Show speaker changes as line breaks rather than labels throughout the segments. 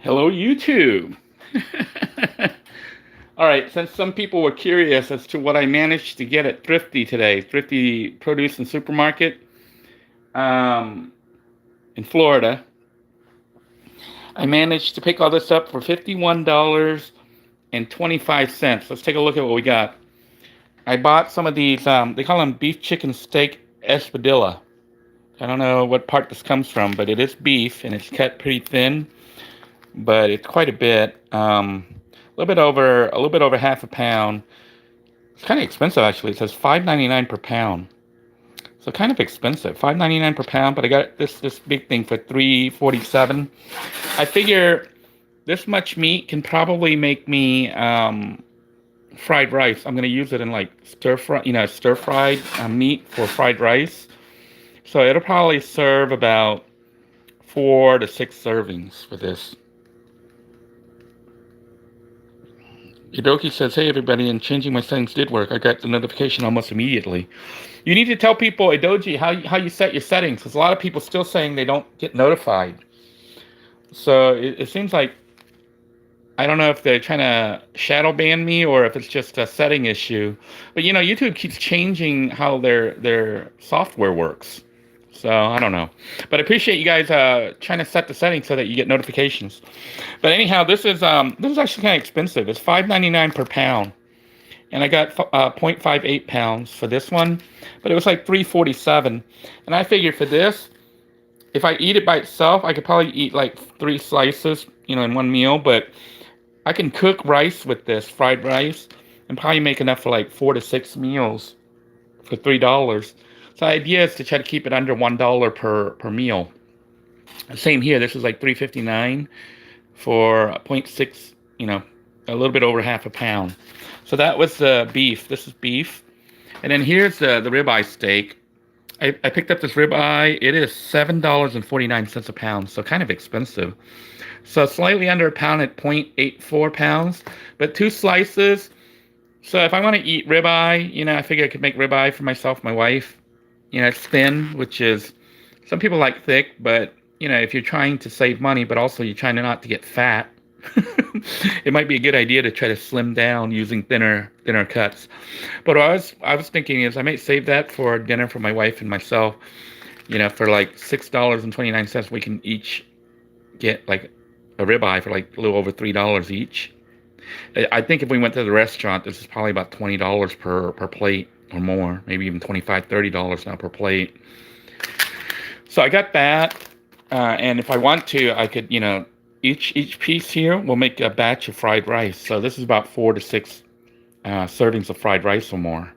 Hello, YouTube. All right, since some people were curious as to what I managed to get at Thrifty today, Thrifty Produce and Supermarket um, in Florida, I managed to pick all this up for $51.25. Let's take a look at what we got. I bought some of these, they call them beef chicken steak espadilla. I don't know what part this comes from, but it is beef and it's cut pretty thin, but it's quite a bit. A little bit over half a pound. It's kind of expensive actually. It says $5.99 per pound, so kind of expensive. $5.99 per pound, but I got this big thing for $3.47. I figure this much meat can probably make me fried rice. I'm gonna use it in like stir fried meat for fried rice. So it'll probably serve about 4 to 6 servings for this. Idoki says, "Hey everybody, and changing my settings did work. I got the notification almost immediately." You need to tell people, Idoji, how you set your settings, because a lot of people still saying they don't get notified. So it seems like, I don't know if they're trying to shadow ban me or if it's just a setting issue. But YouTube keeps changing how their software works. So I don't know, but I appreciate you guys trying to set the settings so that you get notifications. But anyhow, this is actually kind of expensive. It's $5.99 per pound, and I got 0.58 pounds for this one, but it was like $3.47. And I figured for this, if I eat it by itself, I could probably eat like 3 slices, in one meal. But I can cook rice with this, fried rice, and probably make enough for like 4 to 6 meals for $3. So the idea is to try to keep it under $1 per meal. Same here. This is like $3.59 for 0.6, a little bit over half a pound. So that was the beef. This is beef. And then here's the ribeye steak. I picked up this ribeye. It is $7.49 a pound, so kind of expensive. So slightly under a pound at 0.84 pounds, but 2 slices. So if I want to eat ribeye, I figure I could make ribeye for myself, my wife. It's thin, which is, some people like thick, but, if you're trying to save money, but also you're trying not to get fat, it might be a good idea to try to slim down using thinner cuts. But what I was thinking is I might save that for dinner for my wife and myself. For like $6.29, we can each get like a ribeye for like a little over $3 each. I think if we went to the restaurant, this is probably about $20 per plate or more, maybe even $25, $30 now per plate. So I got that, and if I want to, I could, each piece here will make a batch of fried rice. So this is about 4 to 6 servings of fried rice or more,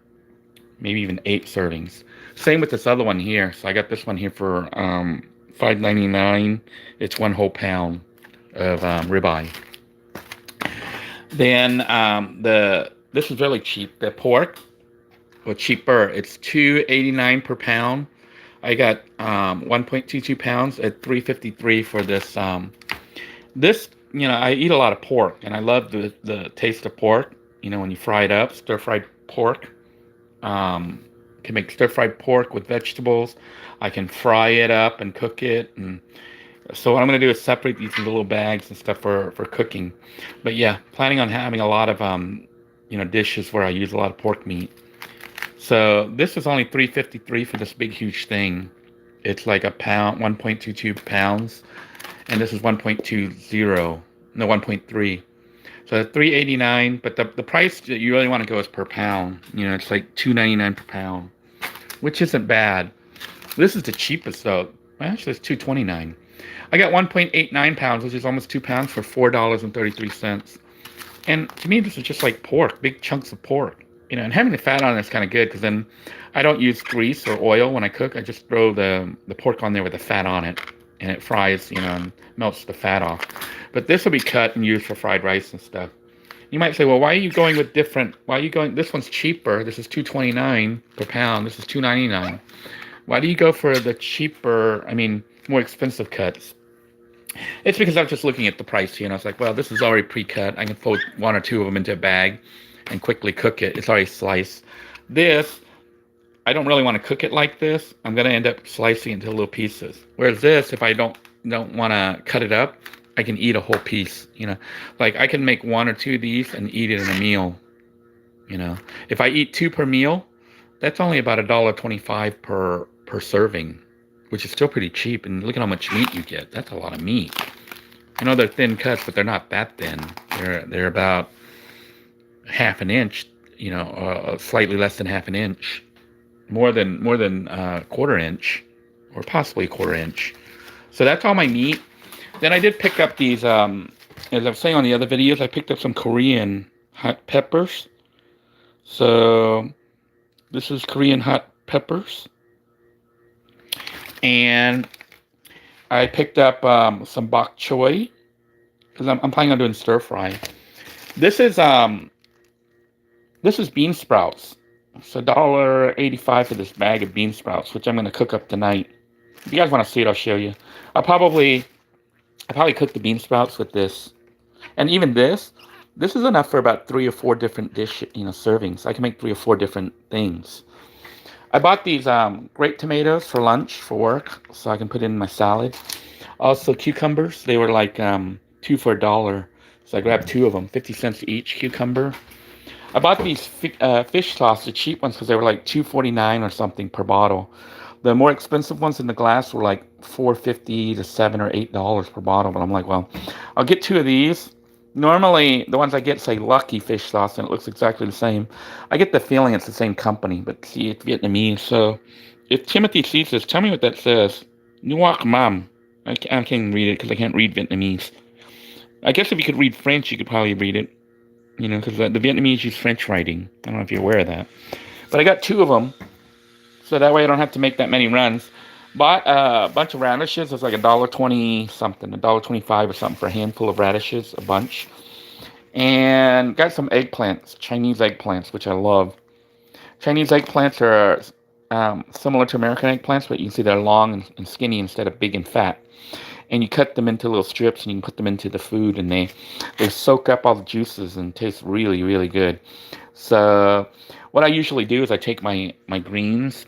maybe even 8 servings. Same with this other one here. So I got this one here for $5.99. It's 1 whole pound of ribeye. Then this is really cheap. The pork, or cheaper. It's $2.89 per pound. I got 1.22 pounds at $3.53 for this. I eat a lot of pork, and I love the taste of pork. When you fry it up, stir-fried pork. Can make stir-fried pork with vegetables. I can fry it up and cook it. And so what I'm going to do is separate these into little bags and stuff for cooking. But yeah, planning on having a lot of dishes where I use a lot of pork meat. So this is only $3.53 for this big huge thing. It's like a pound, 1.22 pounds, and this is 1.3. So $3.89, but the price that you really want to go is per pound. It's like $2.99 per pound, which isn't bad. This is the cheapest though. Actually, it's $2.29. I got 1.89 pounds, which is almost 2 pounds for $4.33. And to me, this is just like pork, big chunks of pork. And having the fat on it is kind of good, because then I don't use grease or oil when I cook. I just throw the pork on there with the fat on it, and it fries, and melts the fat off. But this will be cut and used for fried rice and stuff. You might say, well, why are you going with different? Why are you going? This one's cheaper. This is $2.29 per pound. This is $2.99. Why do you go for the cheaper? More expensive cuts? It's because I was just looking at the price here, and I was like, well, this is already pre-cut. I can fold 1 or 2 of them into a bag and quickly cook it. It's already sliced. This, I don't really want to cook it like this. I'm going to end up slicing into little pieces. Whereas this, if I don't want to cut it up, I can eat a whole piece, you know. Like I can make one or two of these and eat it in a meal, you know. If I eat two per meal, that's only about $1.25 per serving, which is still pretty cheap. And look at how much meat you get. That's a lot of meat. I know they're thin cuts, but they're not that thin. They're about half an inch, you know, slightly less than half an inch, more than quarter inch, or possibly a quarter inch. So that's all my meat. Then I did pick up these, as I was saying on the other videos, I picked up some Korean hot peppers. So this is Korean hot peppers. And I picked up some bok choy, because I'm planning on doing stir fry. This is bean sprouts. It's $1.85 for this bag of bean sprouts, which I'm going to cook up tonight. If you guys want to see it, I'll show you. I probably cook the bean sprouts with this. And even this is enough for about 3 or 4 different servings. I can make 3 or 4 different things. I bought these grape tomatoes for lunch, for work, so I can put in my salad. Also cucumbers. They were like 2 for $1. So I grabbed 2 of them, 50 cents each cucumber. I bought these fish sauce, the cheap ones, because they were like $2.49 or something per bottle. The more expensive ones in the glass were like $4.50 to $7 or $8 per bottle. But I'm like, well, I'll get 2 of these. Normally, the ones I get say Lucky fish sauce, and it looks exactly the same. I get the feeling it's the same company, but see, it's Vietnamese. So if Timothy sees this, tell me what that says. Nuoc Mam. I can't even read it because I can't read Vietnamese. I guess if you could read French, you could probably read it. You know, because the Vietnamese use French writing. I don't know if you're aware of that. But I got 2 of them, so that way I don't have to make that many runs. Bought a bunch of radishes. It's like $1.20 something, $1.25 or something for a handful of radishes, a bunch. And got some eggplants, Chinese eggplants, which I love. Chinese eggplants are similar to American eggplants, but you can see they're long and skinny instead of big and fat. And you cut them into little strips, and you can put them into the food, and they soak up all the juices and taste really, really good. So what I usually do is I take my greens,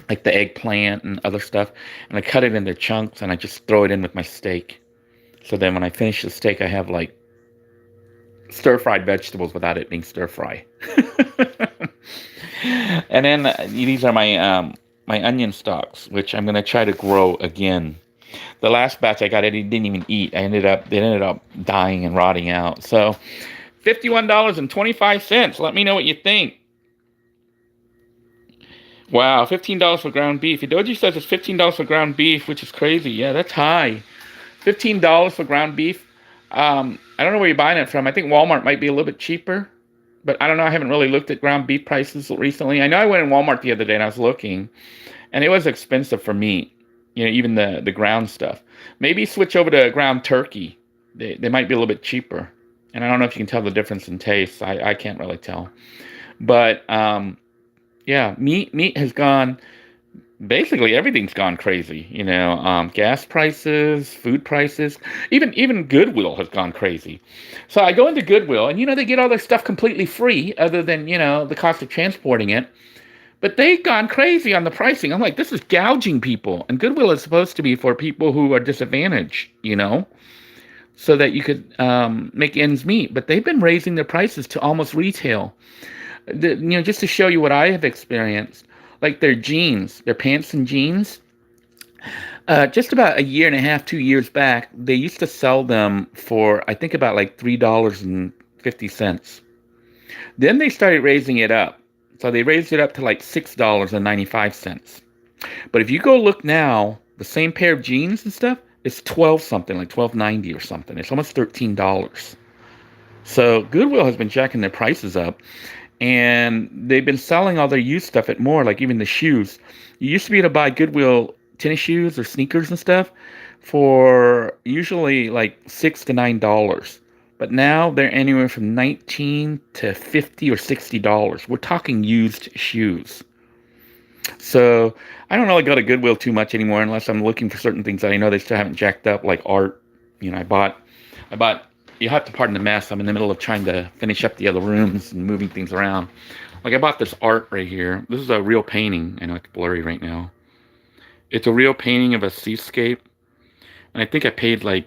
like the eggplant and other stuff, and I cut it into chunks, and I just throw it in with my steak. So then when I finish the steak, I have like stir-fried vegetables without it being stir-fry. And then these are my my onion stalks, which I'm going to try to grow again. The last batch I got, I didn't even eat. They ended up dying and rotting out. So $51.25. Let me know what you think. Wow, $15 for ground beef. Idoji says it's $15 for ground beef, which is crazy. Yeah, that's high. $15 for ground beef. I don't know where you're buying it from. I think Walmart might be a little bit cheaper. But I don't know. I haven't really looked at ground beef prices recently. I know I went in Walmart the other day and I was looking. And it was expensive for meat. You know, even the ground stuff. Maybe switch over to ground turkey. They might be a little bit cheaper. And I don't know if you can tell the difference in taste. I can't really tell. But, yeah, meat has gone, basically everything's gone crazy. You know, gas prices, food prices, even Goodwill has gone crazy. So I go into Goodwill, and, you know, they get all their stuff completely free other than, you know, the cost of transporting it. But they've gone crazy on the pricing. I'm like, this is gouging people. And Goodwill is supposed to be for people who are disadvantaged, you know, so that you could make ends meet. But they've been raising their prices to almost retail. You know, just to show you what I have experienced, like their jeans, their pants and jeans. Just about a year and a half, 2 years back, they used to sell them for, I think, about like $3.50. Then they started raising it up. So they raised it up to like $6.95. But if you go look now, the same pair of jeans and stuff, it's 12 something, like $12.90 or something. It's almost $13. So Goodwill has been jacking their prices up. And they've been selling all their used stuff at more, like even the shoes. You used to be able to buy Goodwill tennis shoes or sneakers and stuff for usually like $6 to $9. But now they're anywhere from $19 to $50 or $60. We're talking used shoes. So I don't really go to Goodwill too much anymore unless I'm looking for certain things that I know they still haven't jacked up, like art. You know, I bought. You have to pardon the mess. I'm in the middle of trying to finish up the other rooms and moving things around. Like I bought this art right here. This is a real painting. I know it's blurry right now. It's a real painting of a seascape. And I think I paid like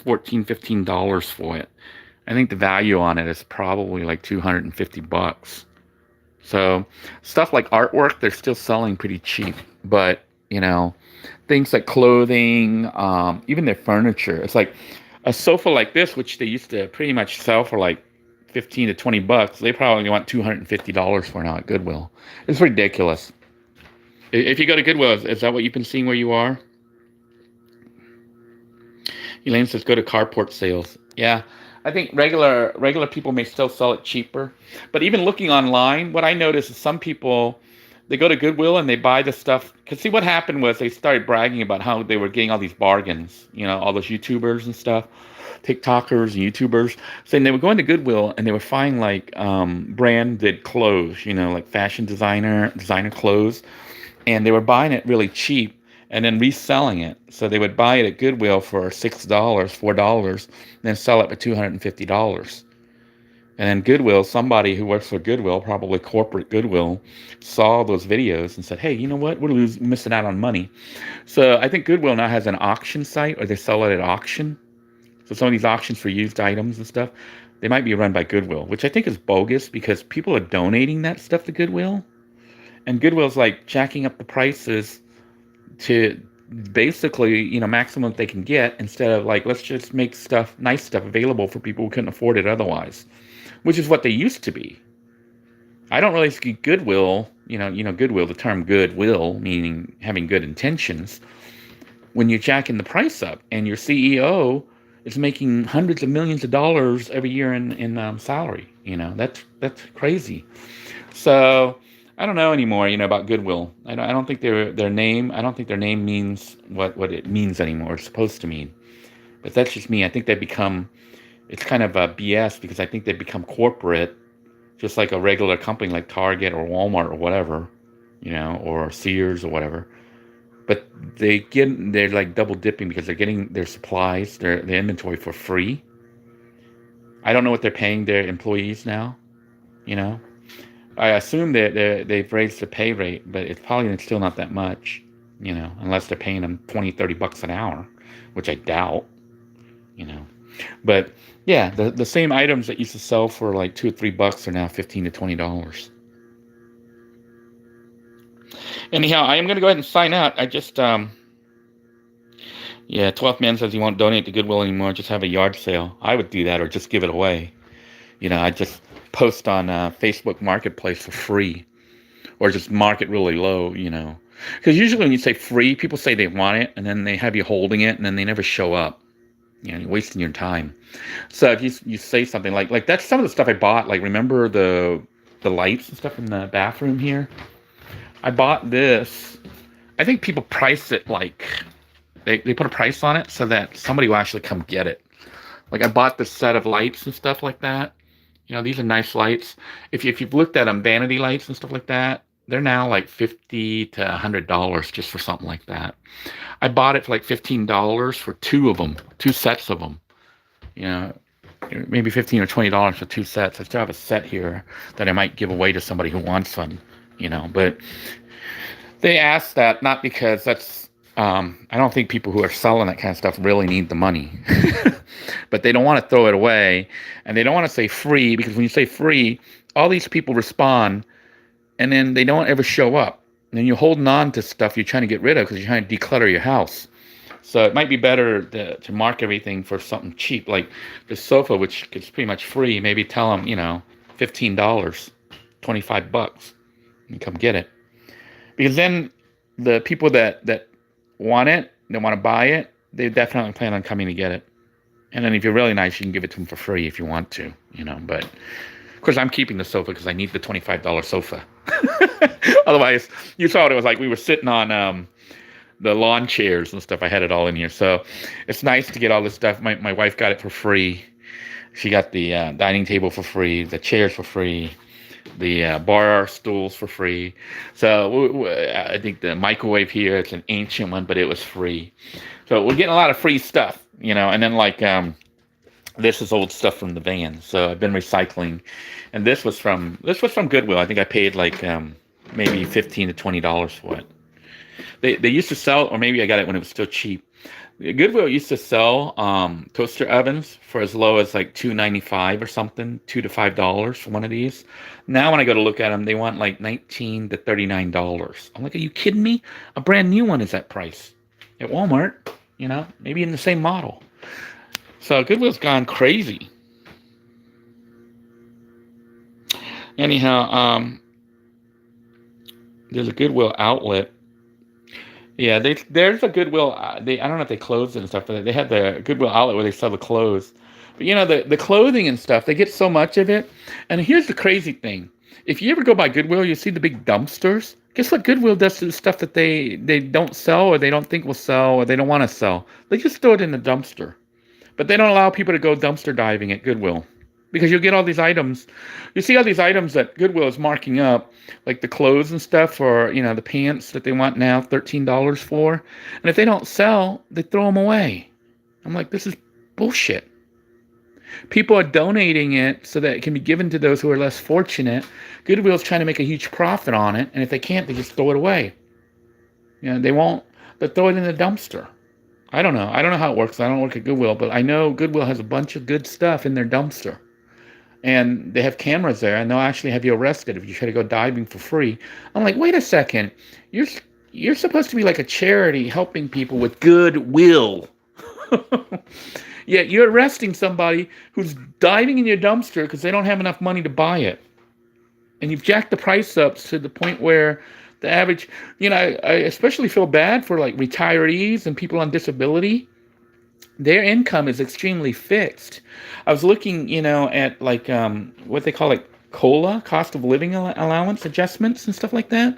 $14, $15 for it. I think the value on it is probably like $250. So stuff like artwork, they're still selling pretty cheap. But, things like clothing, even their furniture. It's like a sofa like this, which they used to pretty much sell for like 15 to $20. They probably want $250 for now at Goodwill. It's ridiculous. If you go to Goodwill, is that what you've been seeing where you are? Elaine says, go to carport sales. Yeah, I think regular people may still sell it cheaper. But even looking online, what I notice is some people, they go to Goodwill and they buy the stuff. Because see, what happened was they started bragging about how they were getting all these bargains. All those YouTubers and stuff, TikTokers and YouTubers. Saying they were going to Goodwill and they were finding like branded clothes, like fashion designer clothes. And they were buying it really cheap and then reselling it. So they would buy it at Goodwill for $6, $4, then sell it for $250. And then Goodwill, somebody who works for Goodwill, probably corporate Goodwill, saw those videos and said, hey, you know what? We're missing out on money. So I think Goodwill now has an auction site, or they sell it at auction. So some of these auctions for used items and stuff, they might be run by Goodwill, which I think is bogus because people are donating that stuff to Goodwill. And Goodwill's like jacking up the prices to basically, maximum they can get, instead of like, let's just make nice stuff available for people who couldn't afford it otherwise, which is what they used to be. I don't really see Goodwill, Goodwill, the term goodwill, meaning having good intentions, when you're jacking the price up and your CEO is making hundreds of millions of dollars every year in salary. That's crazy. So I don't know anymore, about Goodwill. I don't think their name. I don't think their name means what it means anymore. It's supposed to mean, but that's just me. I think it's kind of a BS because I think they've become corporate, just like a regular company like Target or Walmart or whatever, or Sears or whatever. But they're like double dipping because they're getting their supplies, their inventory for free. I don't know what they're paying their employees now, I assume that they've raised the pay rate, but it's probably still not that much, unless they're paying them $20-$30 an hour, which I doubt, But yeah, the same items that used to sell for like $2 or $3 are now $15 to $20. Anyhow, I am going to go ahead and sign out. I just 12th Man says he won't donate to Goodwill anymore. Just have a yard sale. I would do that, or just give it away. I just post on Facebook Marketplace for free, or just mark it really low, because usually when you say free, people say they want it and then they have you holding it and then they never show up. You're wasting your time. So if you say something like that's some of the stuff I bought, like remember the lights and stuff in the bathroom here, I bought this. I think people price it like they put a price on it so that somebody will actually come get it. Like I bought this set of lights and stuff like that. These are nice lights. If you've looked at them, vanity lights and stuff like that, they're now like $50 to $100 just for something like that. I bought it for like $15 for two sets of them. Maybe $15 or $20 for two sets. I still have a set here that I might give away to somebody who wants one. But they ask that not because that's. I don't think people who are selling that kind of stuff really need the money. But they don't want to throw it away, and they don't want to say free, because when you say free, all these people respond, and then they don't ever show up. And then you're holding on to stuff you're trying to get rid of because you're trying to declutter your house. So it might be better to mark everything for something cheap, like the sofa, which is pretty much free. Maybe tell them, $15, $25, and come get it. Because then the people that want it, they want to buy it, they definitely plan on coming to get it. And then if you're really nice, you can give it to them for free if you want to, But of course, I'm keeping the sofa because I need the $25 sofa. Otherwise, you saw what it was like. We were sitting on the lawn chairs and stuff. I had it all in here. So it's nice to get all this stuff. My wife got it for free. She got the dining table for free, the chairs for free, the bar stools for free. So I think the microwave here, it's an ancient one, but it was free. So we're getting a lot of free stuff, and then this is old stuff from the van. So I've been recycling, and this was from Goodwill. I think I paid like maybe $15 to $20 for it. They used to sell, or maybe I got it when it was still cheap. Goodwill used to sell toaster ovens for as low as like $2.95 or something, $2 to $5 for one of these. Now when I go to look at them, they want like $19 to $39. I'm like, are you kidding me? A brand new one is that price at Walmart. Maybe in the same model. So Goodwill's gone crazy. Anyhow, there's a Goodwill outlet. Yeah, there's a Goodwill. I don't know if they closed it and stuff, but they had the Goodwill outlet where they sell the clothes. But the clothing and stuff, they get so much of it. And here's the crazy thing: if you ever go by Goodwill, you see the big dumpsters. Guess what Goodwill does to the stuff that they don't sell, or they don't think will sell, or they don't want to sell? They just throw it in the dumpster. But they don't allow people to go dumpster diving at Goodwill. Because you'll get all these items. You see all these items that Goodwill is marking up, like the clothes and stuff, or, the pants that they want now $13 for. And if they don't sell, they throw them away. I'm like, this is bullshit. People are donating it so that it can be given to those who are less fortunate. Goodwill's trying to make a huge profit on it. And if they can't, they just throw it away. They won't. They'll throw it in the dumpster. I don't know. I don't know how it works. I don't work at Goodwill, but I know Goodwill has a bunch of good stuff in their dumpster. And they have cameras there, and they'll actually have you arrested if you try to go diving for free. I'm like, wait a second. You're supposed to be like a charity helping people with goodwill. Yet you're arresting somebody who's diving in your dumpster because they don't have enough money to buy it. And you've jacked the price up to the point where the average, I especially feel bad for like retirees and people on disability. Their income is extremely fixed. I was looking, at like what they call like COLA, cost of living allowance adjustments and stuff like that.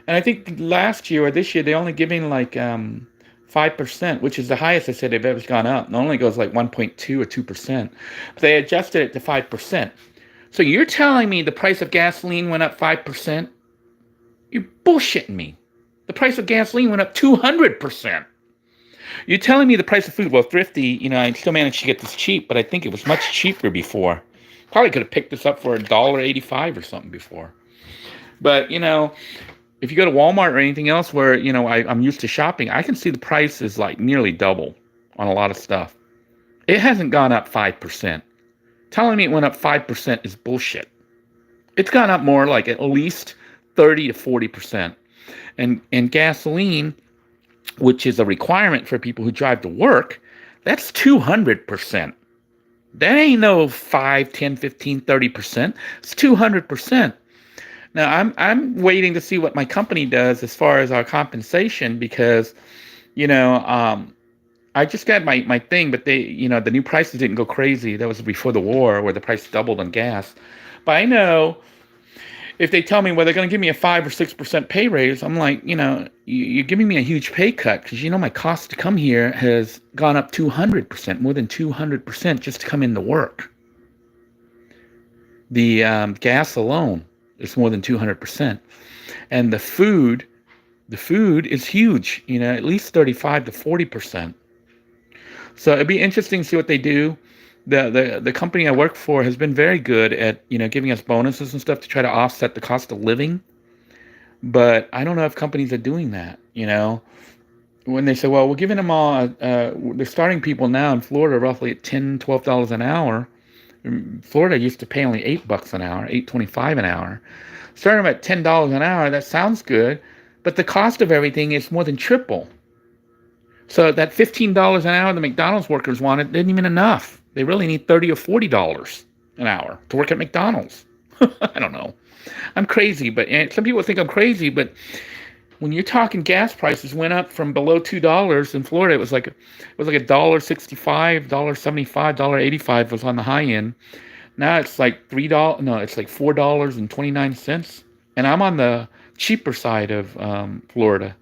And I think last year or this year, they're only giving like 5%, which is the highest they said they've ever gone up. It only goes like 1.2 or 2%. But they adjusted it to 5%. So you're telling me the price of gasoline went up 5%? You're bullshitting me. The price of gasoline went up 200%. You're telling me the price of food, well, Thrifty, I still managed to get this cheap, but I think it was much cheaper before. Probably could have picked this up for $1.85 or something before. But, if you go to Walmart or anything else where, I'm used to shopping, I can see the price is like nearly double on a lot of stuff. It hasn't gone up 5%. Telling me it went up 5% is bullshit. It's gone up more like at least 30 to 40%. And gasoline, which is a requirement for people who drive to work, that's 200%. That ain't no 5, 10, 15, 30%. It's 200%. Now, I'm waiting to see what my company does as far as our compensation because, I just got my thing, but they, the new prices didn't go crazy. That was before the war where the price doubled on gas. But I know if they tell me, well, they're going to give me a 5 or 6% pay raise, I'm like, you're giving me a huge pay cut because, my cost to come here has gone up 200%, more than 200% just to come into work. The gas alone is more than 200%. And the food is huge, at least 35 to 40%. So it'd be interesting to see what they do. The company I work for has been very good at, giving us bonuses and stuff to try to offset the cost of living. But I don't know if companies are doing that, when they say, well, we're giving them all, they're starting people now in Florida roughly at $10, $12 an hour. Florida used to pay only $8 an hour, $8.25 an hour. Starting them at $10 an hour, that sounds good, but the cost of everything is more than triple. So that $15 an hour the McDonald's workers wanted isn't even enough. They really need $30 or $40 an hour to work at McDonald's. I don't know. I'm crazy, but some people think I'm crazy, but when you're talking gas prices went up from below $2 in Florida, it was like $1.65, $1.75, $1.85 was on the high end. Now it's like $3. No, it's like $4.29. And I'm on the cheaper side of Florida.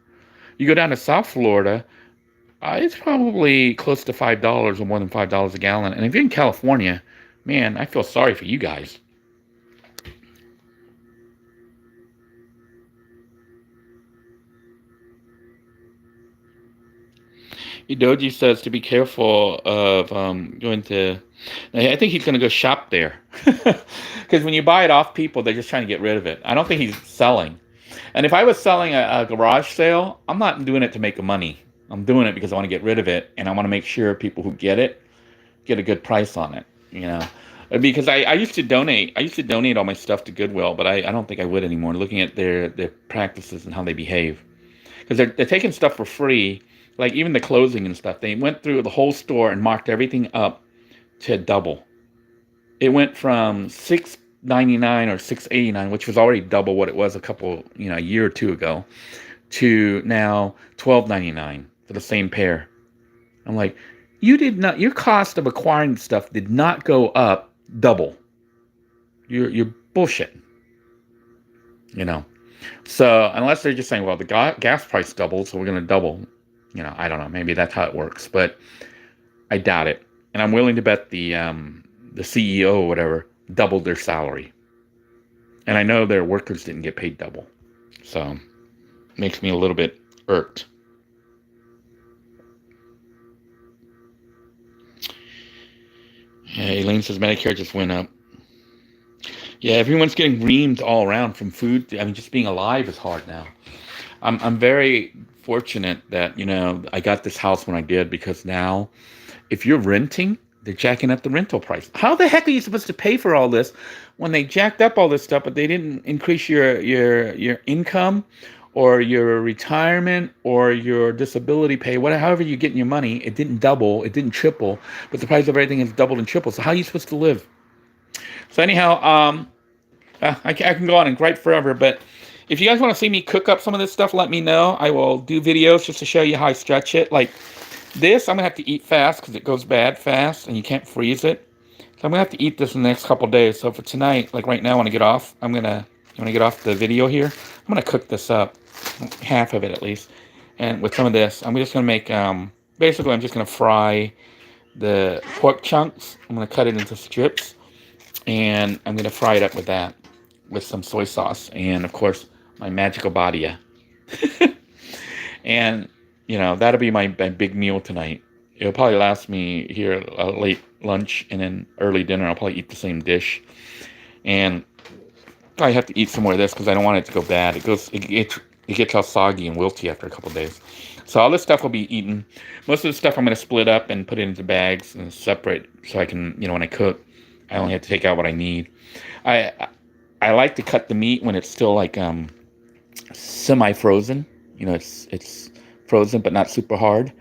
You go down to South Florida, it's probably close to $5 or more than $5 a gallon. And if you're in California, man, I feel sorry for you guys. Doji says to be careful of going to. I think he's going to go shop there because when you buy it off people, they're just trying to get rid of it. I don't think he's selling. And if I was selling a garage sale, I'm not doing it to make money. I'm doing it because I want to get rid of it, and I want to make sure people who get it get a good price on it. You know, because I used to donate. I used to donate all my stuff to Goodwill, but I don't think I would anymore. Looking at their practices and how they behave, because they're taking stuff for free, like even the clothing and stuff. They went through the whole store and marked everything up to double. It went from $6.99 or $6.89, which was already double what it was a year or two ago, to now $12.99 for the same pair. I'm like, your cost of acquiring stuff did not go up double. You're bullshit. You know. So unless they're just saying, well, the gas price doubled, so we're going to double. You know, I don't know. Maybe that's how it works, but I doubt it. And I'm willing to bet the CEO or whatever doubled their salary. And I know their workers didn't get paid double. So it makes me a little bit irked. Yeah, Elaine says Medicare just went up. Yeah, everyone's getting reamed all around from food. I mean, just being alive is hard now. I'm very fortunate that, I got this house when I did, because now if you're renting, they're jacking up the rental price. How the heck are you supposed to pay for all this when they jacked up all this stuff, but they didn't increase your income or your retirement or your disability pay, however you're getting your money? It didn't double, it didn't triple, but the price of everything has doubled and tripled. So how are you supposed to live? So anyhow, I can go on and gripe forever, but if you guys want to see me cook up some of this stuff, let me know. I will do videos just to show you how I stretch it. Like this, I'm going to have to eat fast because it goes bad fast and you can't freeze it. So I'm going to have to eat this in the next couple of days. So for tonight, like right now, when I get off, when I get off the video here, I'm going to cook this up, half of it at least. And with some of this, I'm just going to make, basically I'm just going to fry the pork chunks. I'm going to cut it into strips, and I'm going to fry it up with that, with some soy sauce, and of course, my magical badia. And, that'll be my big meal tonight. It'll probably last me here a late lunch and then early dinner. I'll probably eat the same dish. And I have to eat some more of this because I don't want it to go bad. It gets all soggy and wilty after a couple of days. So all this stuff will be eaten. Most of the stuff I'm going to split up and put it into bags and separate, so I can, when I cook, I only have to take out what I need. I like to cut the meat when it's still like semi-frozen. It's frozen but not super hard.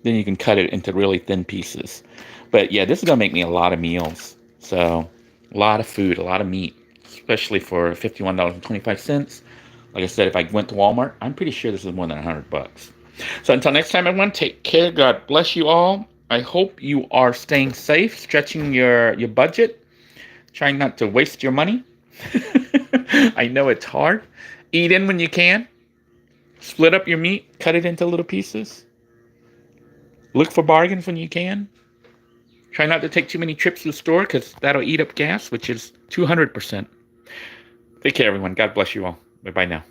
Then you can cut it into really thin pieces. But yeah, this is gonna make me a lot of meals. So a lot of food, a lot of meat, especially for $51.25. Like I said, if I went to Walmart, I'm pretty sure this is more than $100. So until next time, everyone, take care. God bless you all. I hope you are staying safe, stretching your budget, trying not to waste your money. I know it's hard. Eat in when you can. Split up your meat. Cut it into little pieces. Look for bargains when you can. Try not to take too many trips to the store, because that'll eat up gas, which is 200%. Take care, everyone. God bless you all. Bye-bye now.